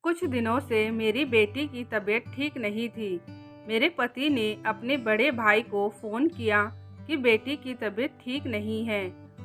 कुछ दिनों से मेरी बेटी की तबीयत ठीक नहीं थी। मेरे पति ने अपने बड़े भाई को फ़ोन किया कि बेटी की तबीयत ठीक नहीं है,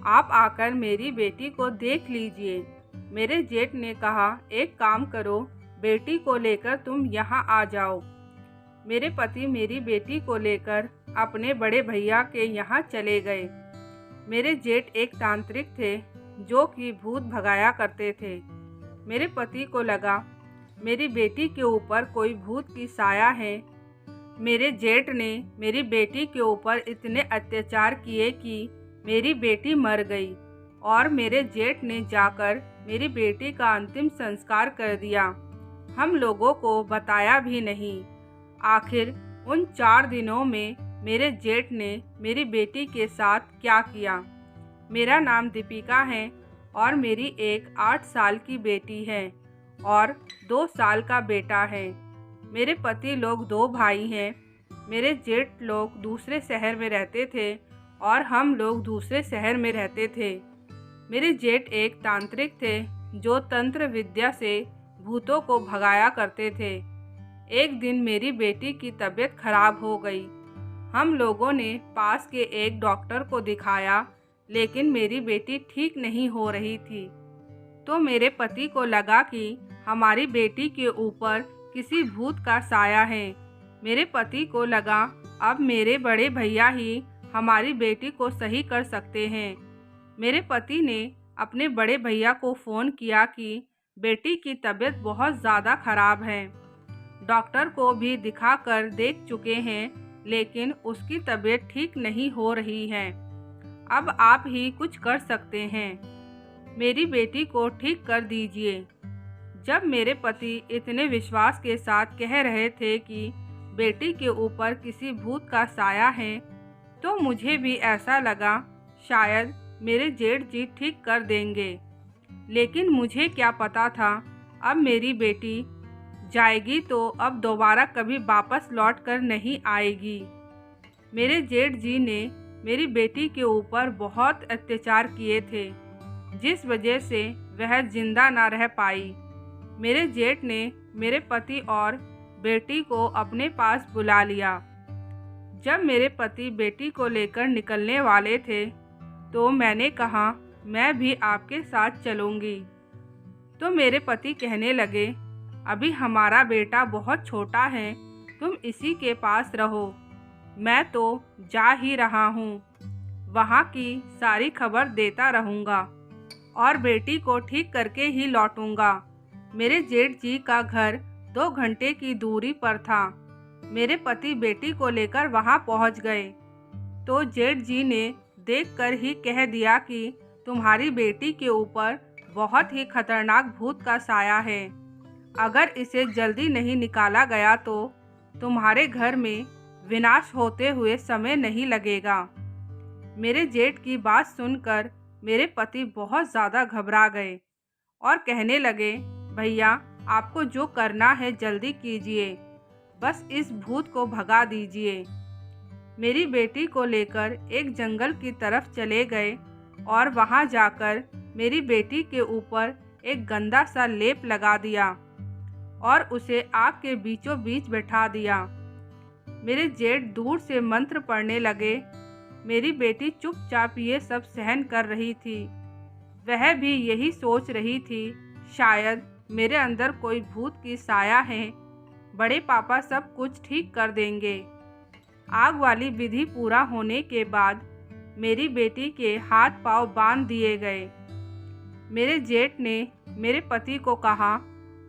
आप आकर मेरी बेटी को देख लीजिए। मेरे जेठ ने कहा, एक काम करो, बेटी को लेकर तुम यहाँ आ जाओ। मेरे पति मेरी बेटी को लेकर अपने बड़े भैया के यहाँ चले गए। मेरे जेठ एक तांत्रिक थे जो कि भूत भगाया करते थे। मेरे पति को लगा मेरी बेटी के ऊपर कोई भूत की साया है। मेरे जेठ ने मेरी बेटी के ऊपर इतने अत्याचार किए कि मेरी बेटी मर गई और मेरे जेठ ने जाकर मेरी बेटी का अंतिम संस्कार कर दिया। हम लोगों को बताया भी नहीं। आखिर उन 4 दिनों में मेरे जेठ ने मेरी बेटी के साथ क्या किया। मेरा नाम दीपिका है और मेरी एक 8 साल की बेटी है और 2 साल का बेटा है। मेरे पति लोग 2 भाई हैं। मेरे जेठ लोग दूसरे शहर में रहते थे और हम लोग दूसरे शहर में रहते थे। मेरे जेठ एक तांत्रिक थे जो तंत्र विद्या से भूतों को भगाया करते थे। एक दिन मेरी बेटी की तबीयत खराब हो गई। हम लोगों ने पास के एक डॉक्टर को दिखाया, लेकिन मेरी बेटी ठीक नहीं हो रही थी। तो मेरे पति को लगा कि हमारी बेटी के ऊपर किसी भूत का साया है। मेरे पति को लगा अब मेरे बड़े भैया ही हमारी बेटी को सही कर सकते हैं। मेरे पति ने अपने बड़े भैया को फ़ोन किया कि बेटी की तबीयत बहुत ज़्यादा खराब है। डॉक्टर को भी दिखाकर देख चुके हैं, लेकिन उसकी तबीयत ठीक नहीं हो रही है। अब आप ही कुछ कर सकते हैं, मेरी बेटी को ठीक कर दीजिए। जब मेरे पति इतने विश्वास के साथ कह रहे थे कि बेटी के ऊपर किसी भूत का साया है, तो मुझे भी ऐसा लगा शायद मेरे जेठ जी ठीक कर देंगे। लेकिन मुझे क्या पता था अब मेरी बेटी जाएगी तो अब दोबारा कभी वापस लौट कर नहीं आएगी। मेरे जेठ जी ने मेरी बेटी के ऊपर बहुत अत्याचार किए थे, जिस वजह से वह जिंदा ना रह पाई। मेरे जेठ ने मेरे पति और बेटी को अपने पास बुला लिया। जब मेरे पति बेटी को लेकर निकलने वाले थे, तो मैंने कहा मैं भी आपके साथ चलूँगी। तो मेरे पति कहने लगे, अभी हमारा बेटा बहुत छोटा है, तुम इसी के पास रहो, मैं तो जा ही रहा हूँ, वहाँ की सारी खबर देता रहूँगा और बेटी को ठीक करके ही लौटूँगा। मेरे जेठ जी का घर 2 घंटे की दूरी पर था। मेरे पति बेटी को लेकर वहाँ पहुँच गए, तो जेठ जी ने देखकर ही कह दिया कि तुम्हारी बेटी के ऊपर बहुत ही खतरनाक भूत का साया है। अगर इसे जल्दी नहीं निकाला गया तो तुम्हारे घर में विनाश होते हुए समय नहीं लगेगा। मेरे जेठ की बात सुनकर मेरे पति बहुत ज़्यादा घबरा गए और कहने लगे, भैया आपको जो करना है जल्दी कीजिए, बस इस भूत को भगा दीजिए। मेरी बेटी को लेकर एक जंगल की तरफ चले गए और वहां जाकर मेरी बेटी के ऊपर एक गंदा सा लेप लगा दिया और उसे आग के बीचों बीच बैठा दिया। मेरे जेठ दूर से मंत्र पढ़ने लगे। मेरी बेटी चुपचाप ये सब सहन कर रही थी। वह भी यही सोच रही थी, शायद मेरे अंदर कोई भूत की साया है, बड़े पापा सब कुछ ठीक कर देंगे। आग वाली विधि पूरा होने के बाद मेरी बेटी के हाथ पांव बांध दिए गए। मेरे जेठ ने मेरे पति को कहा,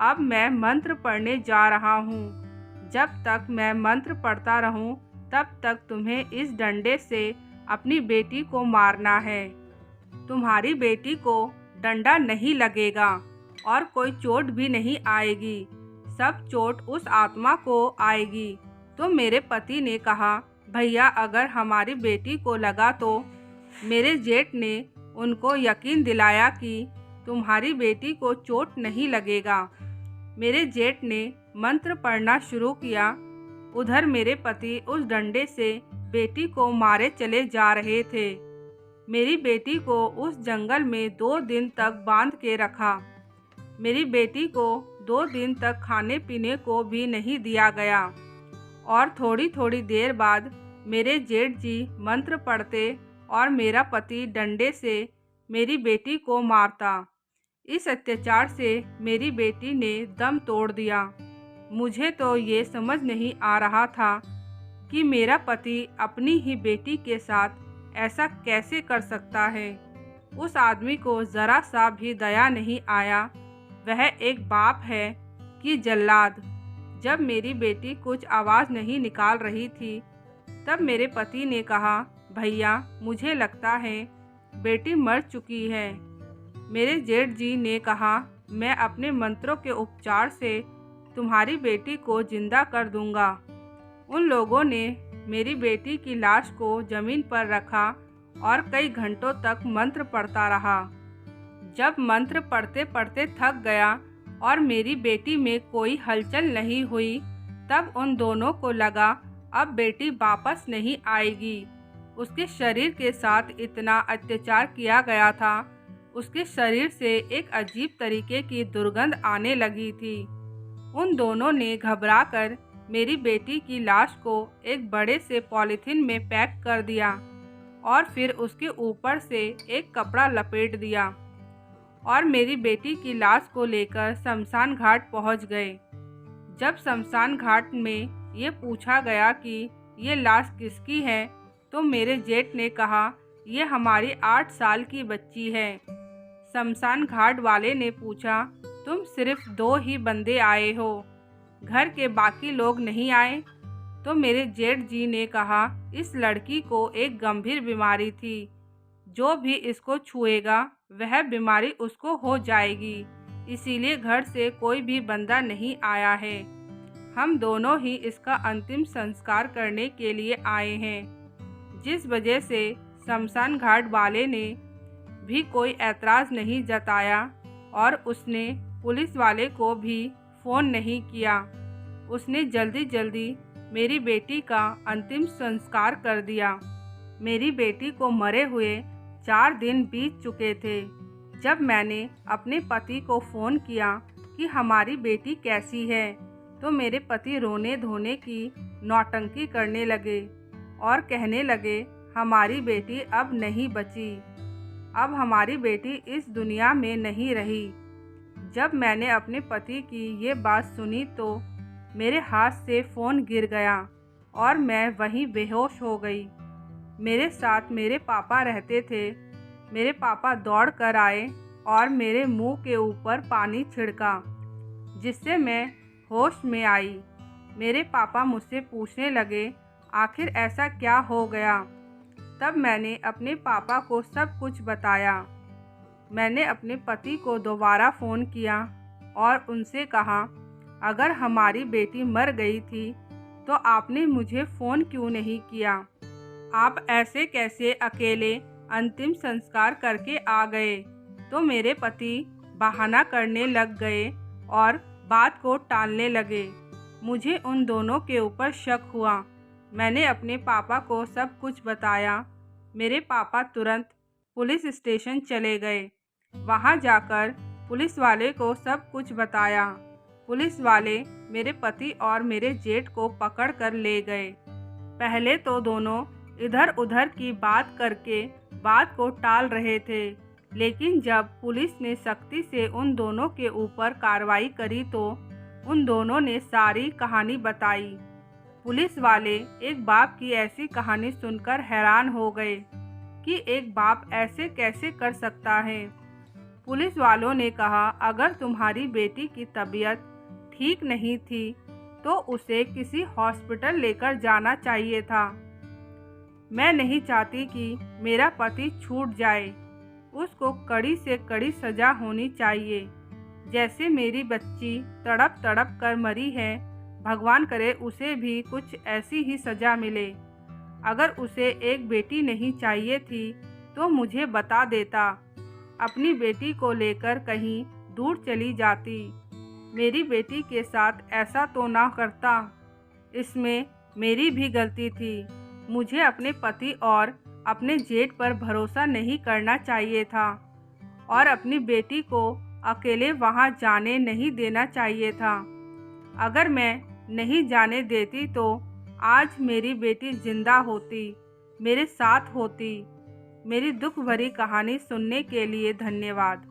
अब मैं मंत्र पढ़ने जा रहा हूँ। जब तक मैं मंत्र पढ़ता रहूँ, तब तक तुम्हें इस डंडे से अपनी बेटी को मारना है। तुम्हारी बेटी को डंडा नहीं लगेगा और कोई चोट भी नहीं आएगी, सब चोट उस आत्मा को आएगी। तो मेरे पति ने कहा, भैया अगर हमारी बेटी को लगा तो? मेरे जेठ ने उनको यकीन दिलाया कि तुम्हारी बेटी को चोट नहीं लगेगा। मेरे जेठ ने मंत्र पढ़ना शुरू किया। उधर मेरे पति उस डंडे से बेटी को मारे चले जा रहे थे। मेरी बेटी को उस जंगल में 2 दिन तक बांध के रखा। मेरी बेटी को 2 दिन तक खाने पीने को भी नहीं दिया गया। और थोड़ी थोड़ी देर बाद मेरे जेठ जी मंत्र पढ़ते और मेरा पति डंडे से मेरी बेटी को मारता। इस अत्याचार से मेरी बेटी ने दम तोड़ दिया। मुझे तो ये समझ नहीं आ रहा था कि मेरा पति अपनी ही बेटी के साथ ऐसा कैसे कर सकता है। उस आदमी को ज़रा सा भी दया नहीं आया। वह एक बाप है कि जल्लाद। जब मेरी बेटी कुछ आवाज़ नहीं निकाल रही थी तब मेरे पति ने कहा, भैया मुझे लगता है बेटी मर चुकी है। मेरे जेठ जी ने कहा, मैं अपने मंत्रों के उपचार से तुम्हारी बेटी को जिंदा कर दूंगा। उन लोगों ने मेरी बेटी की लाश को जमीन पर रखा और कई घंटों तक मंत्र पढ़ता रहा। जब मंत्र पढ़ते पढ़ते थक गया और मेरी बेटी में कोई हलचल नहीं हुई तब उन दोनों को लगा अब बेटी वापस नहीं आएगी। उसके शरीर के साथ इतना अत्याचार किया गया था। उसके शरीर से एक अजीब तरीके की दुर्गंध आने लगी थी। उन दोनों ने घबराकर मेरी बेटी की लाश को एक बड़े से पॉलीथिन में पैक कर दिया और फिर उसके ऊपर से एक कपड़ा लपेट दिया और मेरी बेटी की लाश को लेकर शमशान घाट पहुंच गए। जब शमशान घाट में ये पूछा गया कि ये लाश किसकी है तो मेरे जेठ ने कहा, ये हमारी 8 साल की बच्ची है। शमशान घाट वाले ने पूछा, तुम सिर्फ 2 ही बंदे आए हो, घर के बाकी लोग नहीं आए? तो मेरे जेठ जी ने कहा, इस लड़की को एक गंभीर बीमारी थी, जो भी इसको छुएगा वह बीमारी उसको हो जाएगी, इसीलिए घर से कोई भी बंदा नहीं आया है। हम दोनों ही इसका अंतिम संस्कार करने के लिए आए हैं। जिस वजह से शमशान घाट वाले ने भी कोई ऐतराज़ नहीं जताया और उसने पुलिस वाले को भी फ़ोन नहीं किया। उसने जल्दी जल्दी मेरी बेटी का अंतिम संस्कार कर दिया। मेरी बेटी को मरे हुए 4 दिन बीत चुके थे जब मैंने अपने पति को फ़ोन किया कि हमारी बेटी कैसी है, तो मेरे पति रोने धोने की नौटंकी करने लगे और कहने लगे, हमारी बेटी अब नहीं बची, अब हमारी बेटी इस दुनिया में नहीं रही। जब मैंने अपने पति की ये बात सुनी तो मेरे हाथ से फ़ोन गिर गया और मैं वहीं बेहोश हो गई। मेरे साथ मेरे पापा रहते थे। मेरे पापा दौड़ कर आए और मेरे मुंह के ऊपर पानी छिड़का, जिससे मैं होश में आई। मेरे पापा मुझसे पूछने लगे, आखिर ऐसा क्या हो गया? तब मैंने अपने पापा को सब कुछ बताया। मैंने अपने पति को दोबारा फ़ोन किया और उनसे कहा, अगर हमारी बेटी मर गई थी तो आपने मुझे फ़ोन क्यों नहीं किया? आप ऐसे कैसे अकेले अंतिम संस्कार करके आ गए? तो मेरे पति बहाना करने लग गए और बात को टालने लगे। मुझे उन दोनों के ऊपर शक हुआ। मैंने अपने पापा को सब कुछ बताया। मेरे पापा तुरंत पुलिस स्टेशन चले गए। वहां जाकर पुलिस वाले को सब कुछ बताया। पुलिस वाले मेरे पति और मेरे जेठ को पकड़ कर ले गए। पहले तो दोनों इधर उधर की बात करके बात को टाल रहे थे, लेकिन जब पुलिस ने सख्ती से उन दोनों के ऊपर कार्रवाई करी तो उन दोनों ने सारी कहानी बताई। पुलिस वाले एक बाप की ऐसी कहानी सुनकर हैरान हो गए कि एक बाप ऐसे कैसे कर सकता है। पुलिस वालों ने कहा, अगर तुम्हारी बेटी की तबीयत ठीक नहीं थी तो उसे किसी हॉस्पिटल लेकर जाना चाहिए था। मैं नहीं चाहती कि मेरा पति छूट जाए। उसको कड़ी से कड़ी सज़ा होनी चाहिए। जैसे मेरी बच्ची तड़प तड़प कर मरी है, भगवान करे उसे भी कुछ ऐसी ही सज़ा मिले। अगर उसे एक बेटी नहीं चाहिए थी तो मुझे बता देता, अपनी बेटी को लेकर कहीं दूर चली जाती। मेरी बेटी के साथ ऐसा तो ना करता। इसमें मेरी भी गलती थी। मुझे अपने पति और अपने जेठ पर भरोसा नहीं करना चाहिए था और अपनी बेटी को अकेले वहाँ जाने नहीं देना चाहिए था। अगर मैं नहीं जाने देती तो आज मेरी बेटी जिंदा होती, मेरे साथ होती। मेरी दुख भरी कहानी सुनने के लिए धन्यवाद।